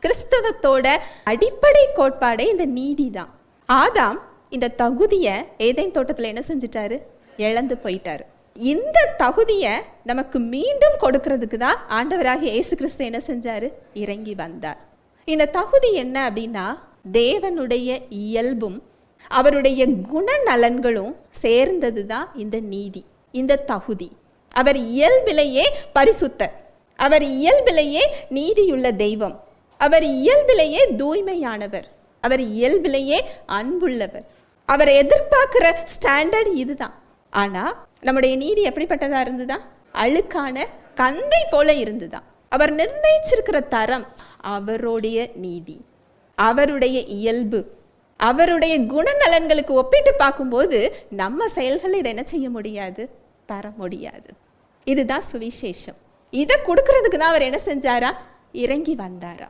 கிறிஸ்தவத்தோட அடிப்படை கோட்பாடே இந்த நீதி தான். ஆதாம் இந்த தகுதியை ஏதேன் தோட்டத்தில் என்ன செஞ்சிட்டாரு? இழந்து போயிட்டாரு. இந்த தகுதியை நமக்கு மீண்டும் கொடுக்கறதுக்கு தான் ஆண்டவராகிய இயேசு கிறிஸ்து என்ன செஞ்சாரு? இறங்கி வந்தார். இந்த தகுதி என்ன அப்படின்னா, தேவனுடைய இயல்பும் அவருடைய குணநலன்களும் சேர்ந்தது தான் இந்த நீதி, இந்த தகுதி. அவர் இயல்பிலேயே பரிசுத்தர், அவர் இயல்பிலேயே நீதியுள்ள தெய்வம், அவர் இயல்பிலேயே தூய்மையானவர், அவர் இயல்பிலேயே அன்புள்ளவர். அவர் எதிர்பார்க்கிற ஸ்டாண்டர்ட் இதுதான். ஆனா நம்முடைய நீதி எப்படிப்பட்டதா இருந்துதான்? அழுக்கான கந்தை போல இருந்துதான். அவர் நிர்ணயிச்சிருக்கிற தரம் அவருடைய நீதி, அவருடைய இயல்பு, அவருடைய குணநலன்களுக்கு ஒப்பிட்டு பார்க்கும்போது நம்ம செயல்கள் இதை என்ன செய்ய முடியாது? பெற முடியாது. இதுதான் சுவிசேஷம். இதை கொடுக்கறதுக்கு தான் அவர் என்ன செஞ்சாரா? இறங்கி வந்தாரா.